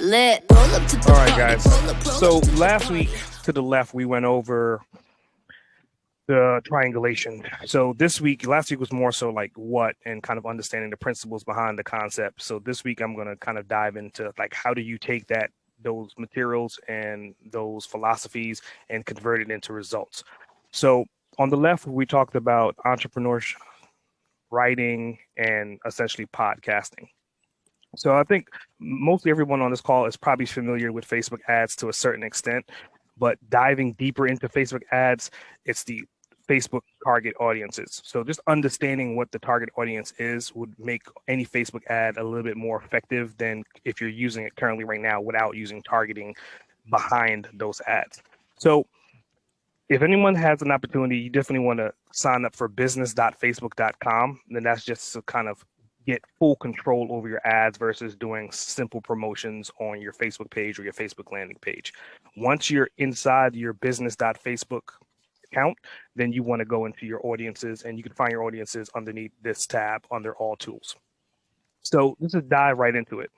lit. All right, guys. So last week to the left, we went over the triangulation. So last week was more so like what and kind of understanding the principles behind the concept. So this week I'm going to kind of dive into like how do you take those materials and those philosophies and convert it into results. So on the left, we talked about entrepreneurship, writing, and essentially podcasting. So I think mostly everyone on this call is probably familiar with Facebook ads to a certain extent, but diving deeper into Facebook ads, it's the Facebook target audiences. So just understanding what the target audience is would make any Facebook ad a little bit more effective than if you're using it currently right now without using targeting behind those ads. So if anyone has an opportunity, you definitely want to sign up for business.facebook.com. Then that's just to kind of get full control over your ads versus doing simple promotions on your Facebook page or your Facebook landing page. Once you're inside your business.facebook account, then you want to go into your audiences, and you can find your audiences underneath this tab under all tools. So let's just dive right into it.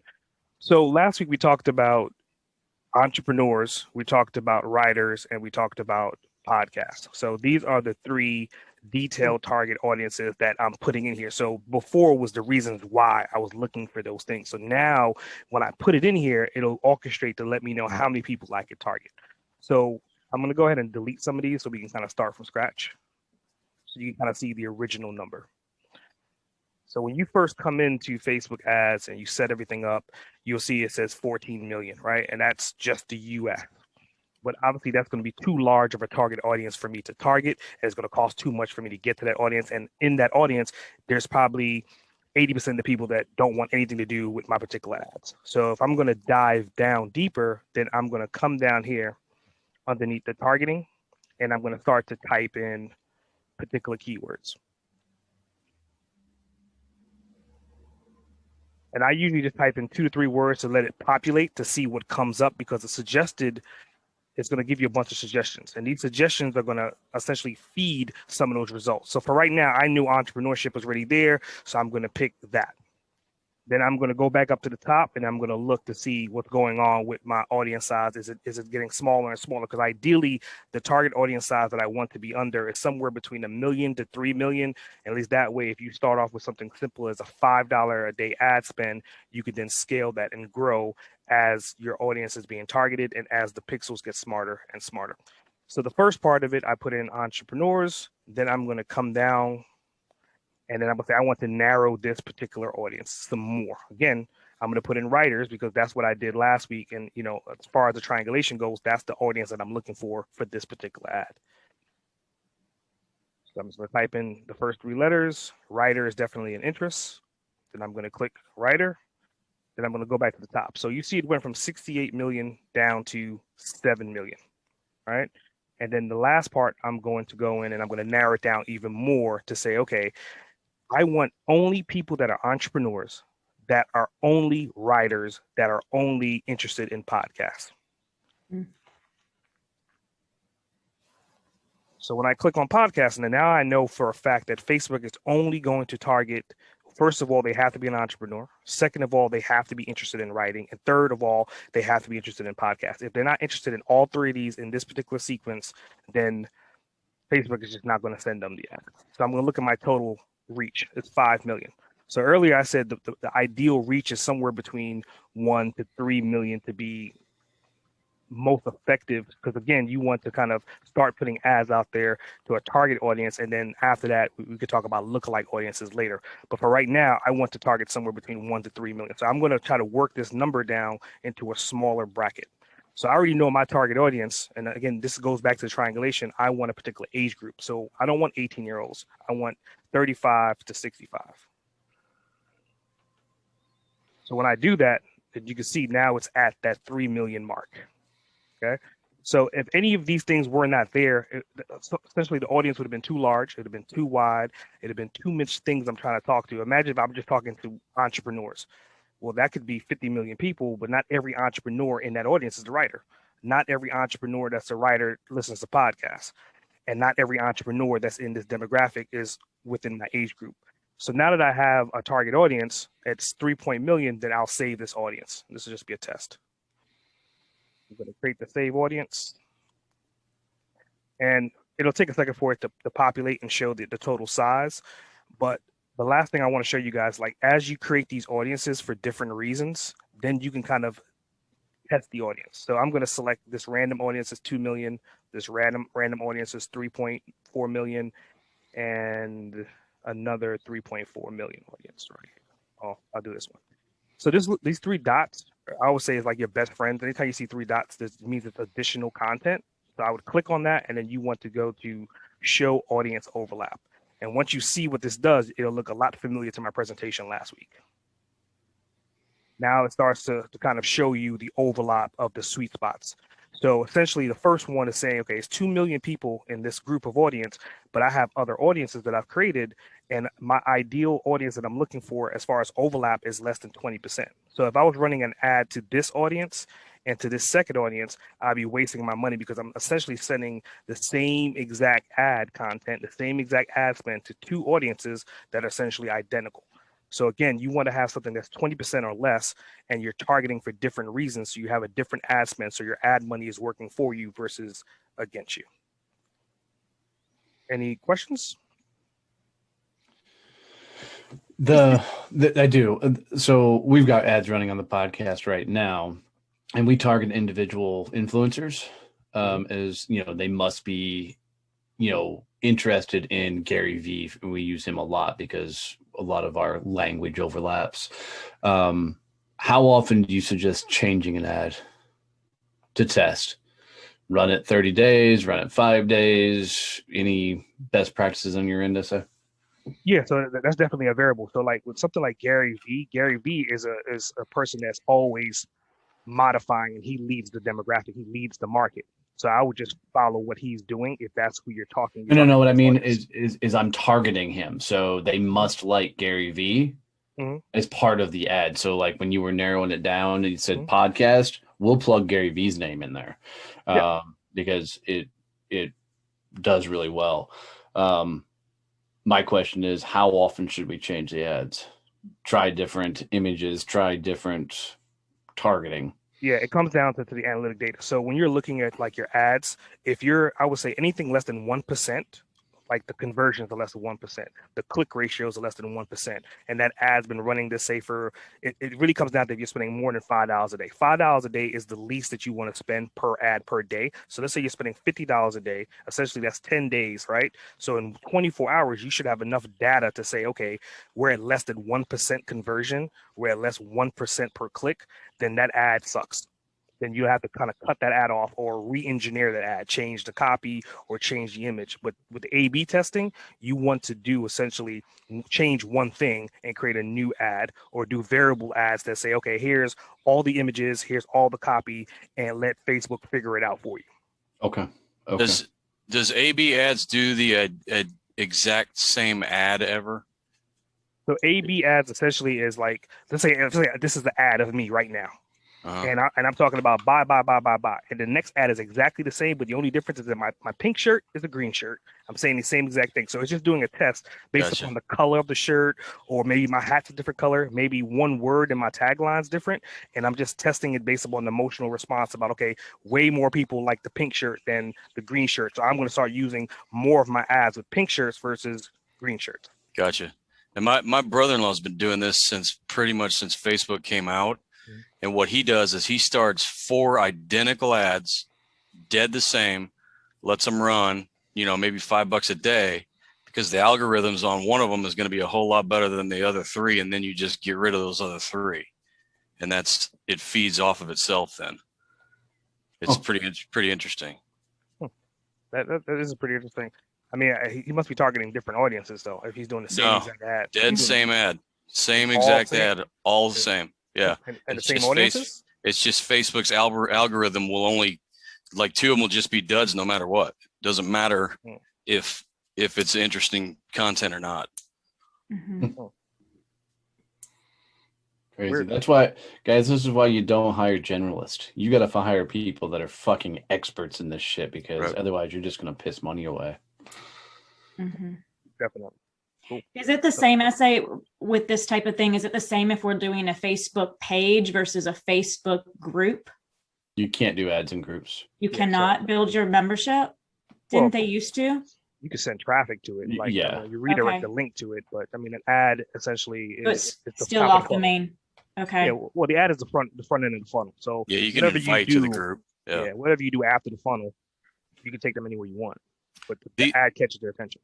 So last week we talked about entrepreneurs, we talked about writers, and we talked about podcasts. So these are the three detailed target audiences that I'm putting in here. So before was the reasons why I was looking for those things. So now when I put it in here, it'll orchestrate to let me know how many people I could target. So I'm going to go ahead and delete some of these so we can kind of start from scratch. So you can kind of see the original number. So when you first come into Facebook ads and you set everything up, you'll see it says 14 million, right? And that's just the US. But obviously that's going to be too large of a target audience for me to target. And it's going to cost too much for me to get to that audience. And in that audience, there's probably 80% of the people that don't want anything to do with my particular ads. So if I'm going to dive down deeper, then I'm going to come down here underneath the targeting, and I'm going to start to type in particular keywords. And I usually just type in 2 to 3 words to let it populate to see what comes up, because the suggested is going to give you a bunch of suggestions. And these suggestions are going to essentially feed some of those results. So for right now, I knew entrepreneurship was already there, so I'm going to pick that. Then I'm going to go back up to the top and I'm going to look to see what's going on with my audience size. Is it getting smaller and smaller? Because ideally, the target audience size that I want to be under is somewhere between 1 million to 3 million. At least that way, if you start off with something simple as a $5 a day ad spend, you could then scale that and grow as your audience is being targeted and as the pixels get smarter and smarter. So the first part of it, I put in entrepreneurs. Then I'm going to come down, and then I'm gonna say I want to narrow this particular audience some more. Again, I'm gonna put in writers because that's what I did last week. And as far as the triangulation goes, that's the audience that I'm looking for this particular ad. So I'm just gonna type in the first 3 letters. Writer is definitely an interest. Then I'm gonna click writer. Then I'm gonna go back to the top. So you see it went from 68 million down to 7 million, right? And then the last part, I'm going to go in and I'm going to narrow it down even more to say, okay, I want only people that are entrepreneurs, that are only writers, that are only interested in podcasts. So when I click on podcasting, and now I know for a fact that Facebook is only going to target, first of all, they have to be an entrepreneur. Second of all, they have to be interested in writing. And third of all, they have to be interested in podcasts. If they're not interested in all 3 of these in this particular sequence, then Facebook is just not going to send them the ad. So I'm going to look at my total reach. It's 5 million. So earlier I said the ideal reach is somewhere between 1 to 3 million to be most effective, because again, you want to kind of start putting ads out there to a target audience, and then after that we could talk about lookalike audiences later. But for right now, I want to target somewhere between 1 to 3 million. So I'm going to try to work this number down into a smaller bracket. So I already know my target audience. And again, this goes back to the triangulation. I want a particular age group. So I don't want 18-year-olds. I want 35 to 65. So when I do that, you can see now it's at that 3 million mark. Okay. So if any of these things were not there, essentially the audience would have been too large. It would have been too wide. It would have been too much things I'm trying to talk to. Imagine if I'm just talking to entrepreneurs. Well, that could be 50 million people, but not every entrepreneur in that audience is a writer. Not every entrepreneur that's a writer listens to podcasts. And not every entrepreneur that's in this demographic is within my age group. So now that I have a target audience, it's 3 million, then I'll save this audience. This will just be a test. I'm going to create the save audience. And it'll take a second for it to populate and show the total size. But the last thing I want to show you guys, like as you create these audiences for different reasons, then you can kind of test the audience. So I'm going to select this random audience is 2 million, this random audience is 3.4 million, and another 3.4 million audience right here. Oh, I'll do this one. So these three dots, I would say, is like your best friends. Anytime you see three dots, this means it's additional content. So I would click on that, and then you want to go to show audience overlap. And once you see what this does, it'll look a lot familiar to my presentation last week. Now it starts to kind of show you the overlap of the sweet spots. So essentially the first one is saying, okay, it's 2 million people in this group of audience, but I have other audiences that I've created, and my ideal audience that I'm looking for as far as overlap is less than 20%. So if I was running an ad to this audience and to this second audience, I'd be wasting my money because I'm essentially sending the same exact ad content, the same exact ad spend to two audiences that are essentially identical. So again, you want to have something that's 20% or less, and you're targeting for different reasons. So you have a different ad spend. So your ad money is working for you versus against you. Any questions? I do. So we've got ads running on the podcast right now, and we target individual influencers as, they must be, interested in Gary Vee. We use him a lot because a lot of our language overlaps. How often do you suggest changing an ad to test? Run it 30 days, run it 5 days. Any best practices on your end, Issa? Yeah, so that's definitely a variable. So like with something like Gary Vee is a person that's always modifying, and he leads the demographic, he leads the market. So I would just follow what he's doing if that's who you're talking. No. What I mean is I'm targeting him, so they must like Gary Vee as part of the ad. So like when you were narrowing it down, and you said podcast, we'll plug Gary Vee's name in there because it does really well. My question is, how often should we change the ads? Try different images, try different targeting. Yeah, it comes down to the analytic data. So when you're looking at like your ads, I would say anything less than 1%, like the conversions are less than 1%, the click ratios are less than 1%, and that ad's been running this, say, for it really comes down to if you're spending more than $5 a day. $5 a day is the least that you want to spend per ad per day. So let's say you're spending $50 a day, essentially that's 10 days, right? So in 24 hours, you should have enough data to say, okay, we're at less than 1% conversion, we're at less 1% per click, then that ad sucks. Then you have to kind of cut that ad off or re-engineer that ad, change the copy or change the image. But with A/B testing, you want to do essentially change one thing and create a new ad, or do variable ads that say, okay, here's all the images, here's all the copy, and let Facebook figure it out for you. Okay. Does A/B ads do the exact same ad ever? So A/B ads essentially is like, let's say this is the ad of me right now. And I'm talking about buy. And the next ad is exactly the same, but the only difference is that my pink shirt is a green shirt. I'm saying the same exact thing. So it's just doing a test based upon the color of the shirt, or maybe my hat's a different color, maybe one word in my tagline's different. And I'm just testing it based upon the emotional response about, okay, way more people like the pink shirt than the green shirt. So I'm going to start using more of my ads with pink shirts versus green shirts. Gotcha. And my brother-in-law's been doing this since Facebook came out. And what he does is he starts 4 identical ads, dead the same, lets them run, maybe $5 a day, because the algorithms on one of them is going to be a whole lot better than the other 3. And then you just get rid of those other 3. And it feeds off of itself then. It's pretty interesting. That is pretty interesting. I mean, he must be targeting different audiences, though, if he's doing the same exact ad. Dead same ad. Same exact ad. All the same. Yeah. And the same audiences? It's just Facebook's algorithm will only, like 2 of them will just be duds no matter what. Doesn't matter if it's interesting content or not. Crazy. Weird. That's why, guys, this is why you don't hire generalists. You got to hire people that are fucking experts in this shit, because otherwise you're just going to piss money away. Definitely. Cool. Is it the same essay with this type of thing? Is it the same if we're doing a Facebook page versus a Facebook group? You can't do ads in groups. You Yeah, cannot build your membership. Didn't they used to? You can send traffic to it, like Yeah. you redirect Okay. the link to it, but I mean, an ad essentially So is it's the still top of off the funnel. main. Okay. Yeah, well, the ad is the front end of the funnel. So Yeah, you can whatever invite you to the do, group. yeah. Yeah. Whatever you do after the funnel, you can take them anywhere you want, but the The- ad catches their attention.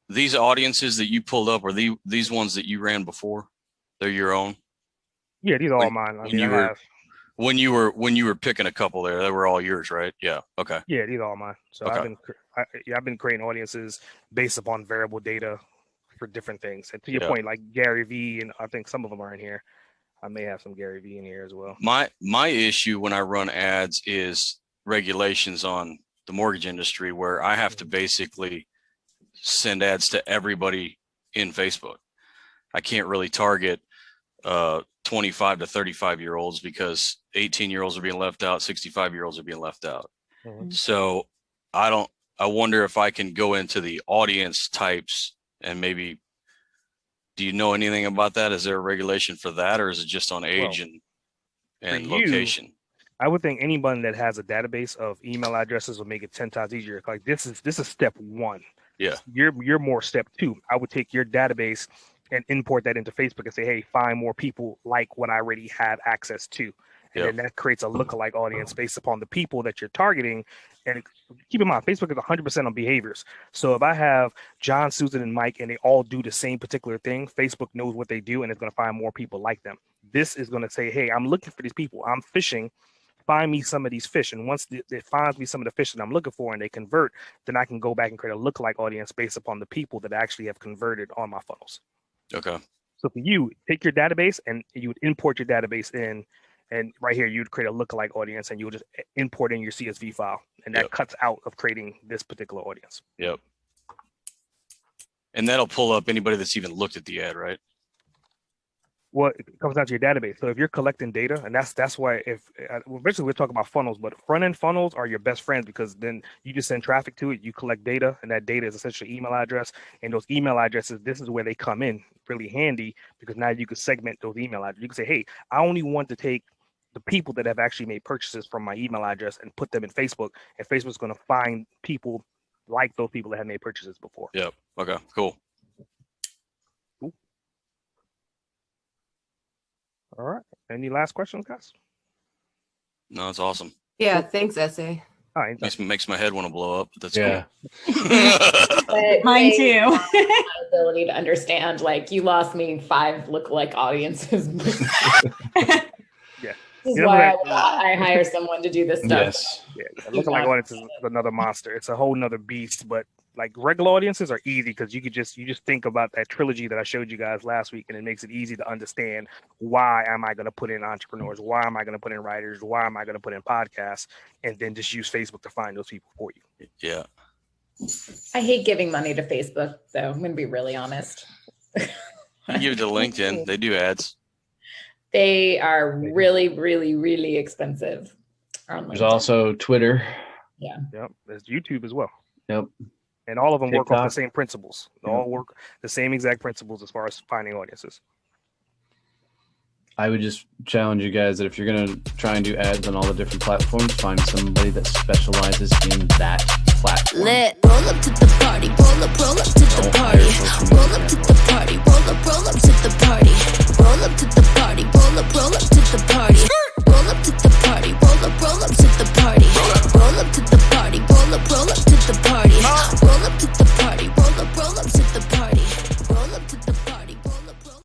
These audiences that you pulled up are these ones that you ran before? They're your own. Yeah, these are all When- mine. I when mean, you I were- have. When you were picking a couple there, they were all yours, right? Yeah. Okay. Yeah, these are all mine. So Okay. I've been creating audiences based upon variable data for different things. And to your Yeah. point, like Gary V, and I think some of them are in here. I may have some Gary V in here as well. My issue when I run ads is regulations on the mortgage industry, where I have to basically send ads to everybody in Facebook. I can't really target 25 to 35-year-olds because 18-year-olds are being left out, 65-year-olds are being left out. Mhm. So I wonder if I can go into the audience types and maybe, do you know anything about that? Is there a regulation for that, or is it just on age and for you, location? I would think anyone that has a database of email addresses will make it 10 times easier. Like this is step one. Yeah. You're more step two. I would take your database and import that into Facebook and say, hey, find more people like what I already have access to. And then that creates a lookalike audience based upon the people that you're targeting. And keep in mind, Facebook is 100% on behaviors. So if I have John, Susan, and Mike, and they all do the same particular thing, Facebook knows what they do, and it's going to find more people like them. This is going to say, hey, I'm looking for these people. I'm fishing. Find me some of these fish. And once it finds me some of the fish that I'm looking for and they convert, then I can go back and create a lookalike audience based upon the people that actually have converted on my funnels. Okay. So for you, take your database and you would import your database in, and right here, you'd create a lookalike audience and you would just import in your CSV file. And that cuts out of creating this particular audience. Yep. And that'll pull up anybody that's even looked at the ad, right? Well, it comes down to your database. So if you're collecting data, and that's why eventually we'll talk about funnels, but front end funnels are your best friends because then you just send traffic to it, you collect data, and that data is essentially email address. And those email addresses, this is where they come in really handy because now you can segment those email addresses. You can say, hey, I only want to take the people that have actually made purchases from my email address and put them in Facebook, and Facebook's going to find people like those people that have made purchases before. Yep. Okay, cool. All right. Any last questions, guys? No, it's awesome. Yeah, thanks, Essay. All right. Makes my head want to blow up. But that's Yeah. cool. But Mine they too. have my ability to understand, like, you lost me 5 lookalike audiences. Yeah. This is You know why that- I hire someone to do this stuff. Yes. Yeah, lookalike audience is another monster. It's a whole nother beast. But like regular audiences are easy because you just think about that trilogy that I showed you guys last week, and it makes it easy to understand why am I going to put in entrepreneurs, why am I going to put in writers, why am I going to put in podcasts, and then just use Facebook to find those people for you. Yeah. I hate giving money to Facebook, though. I'm going to be really honest. You give it to LinkedIn. They do ads. They are really, really, really expensive. on There's LinkedIn. also Twitter. Yep, there's YouTube as well. Yep. And all of them work off the TikTok. same principles. They all work the same exact principles as far as finding audiences. I would just challenge you guys that if you're going to try and do ads on all the different platforms, find somebody that specializes in that platform. Lit, roll up to the party, roll up to the Don't party, hire social roll media up to the party, roll up to the party, roll up to the party, roll up to the party, roll up to the party, roll up to the party, roll up to the party, roll up to the party, roll up to the party, roll up.